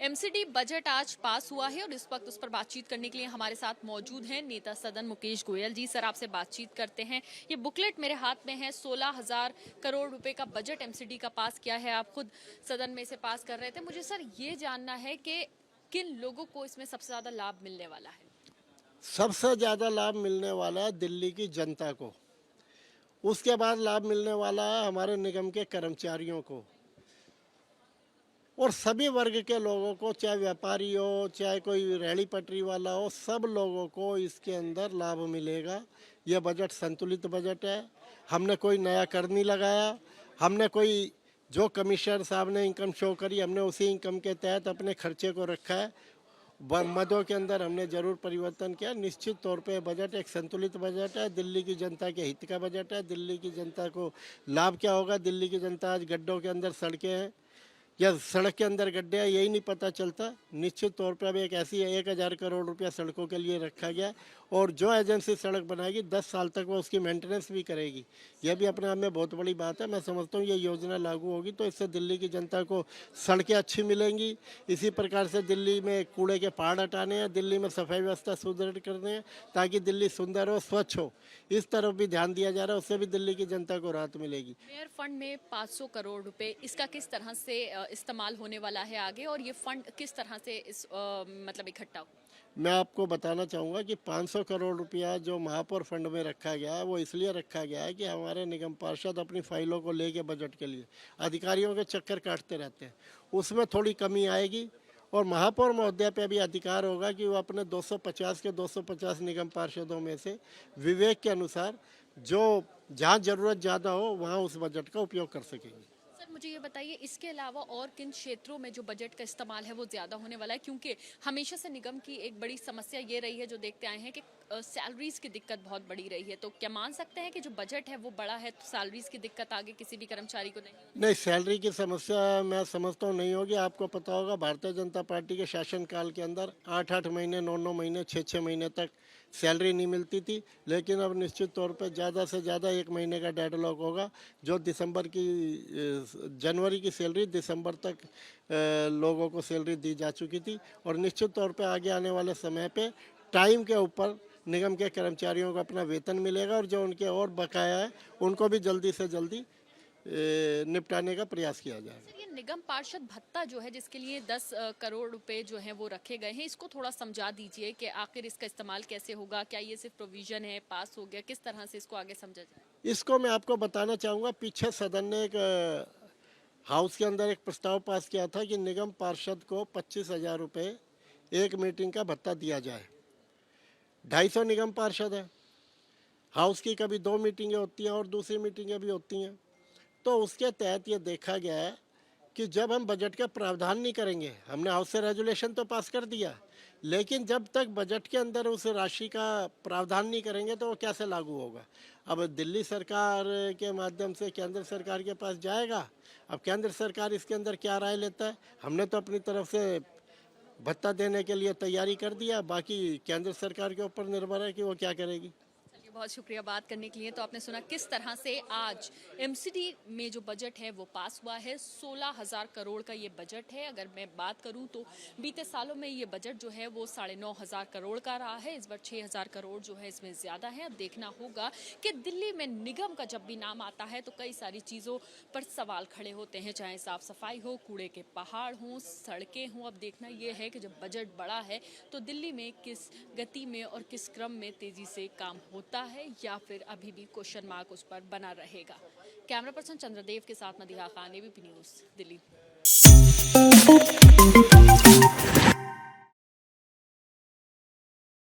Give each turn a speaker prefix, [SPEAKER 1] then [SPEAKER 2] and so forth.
[SPEAKER 1] MCD budget आज पास हुआ है और इस वक्त उस पर बातचीत करने के लिए हमारे साथ मौजूद हैं नेता सदन मुकेश गोयल जी। सर, आपसे बातचीत करते हैं। ये बुकलेट मेरे हाथ में है, 16,000 करोड़ रुपए का बजट एमसीडी का पास किया है। आप खुद सदन में इसे पास कर रहे थे। मुझे सर ये जानना है कि किन लोगों को इसमें सबसे ज्यादा लाभ मिलने वाला है?
[SPEAKER 2] सबसे ज़्यादा लाभ मिलने वाला है दिल्ली की जनता को। उसके बाद लाभ मिलने वाला है हमारे निगम के कर्मचारियों को और सभी वर्ग के लोगों को, चाहे व्यापारी हो, चाहे कोई रेहड़ी पटरी वाला हो, सब लोगों को इसके अंदर लाभ मिलेगा। यह बजट संतुलित बजट है। हमने कोई नया कर नहीं लगाया। हमने कोई जो कमिश्नर साहब ने इनकम शो करी, हमने उसी इनकम के तहत अपने खर्चे को रखा है। मदों के अंदर हमने जरूर परिवर्तन किया। निश्चित तौर पे बजट एक संतुलित बजट है। दिल्ली की जनता के हित का बजट है। दिल्ली की जनता को लाभ क्या होगा? दिल्ली की जनता आज गड्ढों के अंदर सड़कें हैं या सड़क के अंदर गड्ढे हैं, यही नहीं पता चलता। निश्चित तौर पे अब एक ऐसी 1,000 करोड़ रुपया सड़कों के लिए रखा गया और जो एजेंसी सड़क बनाएगी 10 साल तक वो उसकी मेंटेनेंस भी करेगी। यह भी अपने आप में बहुत बड़ी बात है। मैं समझता हूँ ये योजना लागू होगी तो इससे दिल्ली की जनता को सड़कें अच्छी मिलेंगी। इसी प्रकार से दिल्ली में कूड़े के पहाड़ हटाने हैं, दिल्ली में सफाई व्यवस्था सुदृढ़ करने हैं ताकि दिल्ली सुंदर हो, स्वच्छ हो। इस तरफ भी ध्यान दिया जा रहा है, उससे भी दिल्ली की जनता को राहत मिलेगी।
[SPEAKER 1] मेयर फंड में 500 करोड़ रुपए, इसका किस तरह से इस्तेमाल होने वाला है आगे, और ये फंड किस तरह से मतलब इकट्ठा हो?
[SPEAKER 2] मैं आपको बताना चाहूँगा कि 500 करोड़ रुपया जो महापौर फंड में रखा गया है वो इसलिए रखा गया है कि हमारे निगम पार्षद अपनी फाइलों को लेके बजट के लिए अधिकारियों के चक्कर काटते रहते हैं। उसमें थोड़ी कमी आएगी और महापौर महोदय पे भी अधिकार होगा कि वो अपने 250 के 250 निगम पार्षदों में से विवेक के अनुसार जो जहाँ ज़रूरत ज़्यादा हो वहाँ उस बजट का उपयोग कर सकेंगे।
[SPEAKER 1] सर, मुझे ये बताइए, इसके अलावा और किन क्षेत्रों में जो बजट का इस्तेमाल है वो ज्यादा होने वाला है? क्योंकि हमेशा से निगम की एक बड़ी समस्या ये रही है, जो देखते आए हैं, कि सैलरीज की दिक्कत बहुत बड़ी रही है। तो क्या मान सकते हैं कि जो बजट है वो बड़ा है तो सैलरीज की दिक्कत आगे किसी भी कर्मचारी को नहीं होगी?
[SPEAKER 2] नहीं, सैलरी की समस्या मैं समझता हूँ नहीं होगी। आपको पता होगा भारतीय जनता पार्टी के शासनकाल के अंदर 8-8 महीने, 9-9 महीने, 6-6 महीने तक सैलरी नहीं मिलती थी। लेकिन अब निश्चित तौर पे ज़्यादा से ज़्यादा 1 महीने का डेडलॉक होगा। जो जनवरी की सैलरी दिसंबर तक लोगों को सैलरी दी जा चुकी थी और निश्चित तौर पे आगे आने वाले समय पे टाइम के ऊपर निगम के कर्मचारियों को अपना वेतन मिलेगा और जो उनके और बकाया है उनको भी जल्दी से जल्दी निपटाने का प्रयास किया जाएगा।
[SPEAKER 1] सर, ये निगम पार्षद भत्ता जो है, जिसके लिए 10 करोड़ रुपए जो है वो रखे गए हैं, इसको थोड़ा समझा दीजिए कि आखिर इसका इस्तेमाल कैसे होगा। क्या ये सिर्फ प्रोविजन है, पास हो गया, किस तरह से इसको आगे समझा जाए?
[SPEAKER 2] इसको मैं आपको बताना चाहूँगा। पीछे सदन ने एक हाउस के अंदर एक प्रस्ताव पास किया था कि निगम पार्षद को 25,000 रुपये एक मीटिंग का भत्ता दिया जाए। 250 निगम पार्षद है। हाउस की कभी 2 मीटिंगें होती हैं और दूसरी मीटिंगें भी होती हैं। तो उसके तहत ये देखा गया है कि जब हम बजट का प्रावधान नहीं करेंगे, हमने हाउस से रेजुलेशन तो पास कर दिया, लेकिन जब तक बजट के अंदर उस राशि का प्रावधान नहीं करेंगे तो वो कैसे लागू होगा? अब दिल्ली सरकार के माध्यम से केंद्र सरकार के पास जाएगा। अब केंद्र सरकार इसके अंदर क्या राय लेता है? हमने तो अपनी तरफ से भत्ता देने के लिए तैयारी कर दिया, बाकी केंद्र सरकार के ऊपर निर्भर है कि वो क्या करेगी।
[SPEAKER 1] चलिए, बहुत शुक्रिया बात करने के लिए। तो आपने सुना किस तरह से आज एमसीडी में जो बजट है वो पास हुआ है। 16,000 करोड़ का ये बजट है। अगर मैं बात करूं तो बीते सालों में ये बजट जो है वो 9,500 करोड़ का रहा है। इस बार 6,000 करोड़ जो है इसमें ज्यादा है। अब देखना होगा कि दिल्ली में निगम का जब भी नाम आता है तो कई सारी चीजों पर सवाल खड़े होते हैं, चाहे साफ सफाई हो, कूड़े के पहाड़ हों, सड़कें हों। अब देखना यह है कि जब बजट बड़ा है तो दिल्ली में किस गति में और किस क्रम में तेजी से काम होता है, या फिर अभी भी क्वेश्चन मार्क उस पर बना रहेगा। कैमरा पर्सन चंद्रदेव के साथ मदीहा खान, एबीपी न्यूज़, दिल्ली।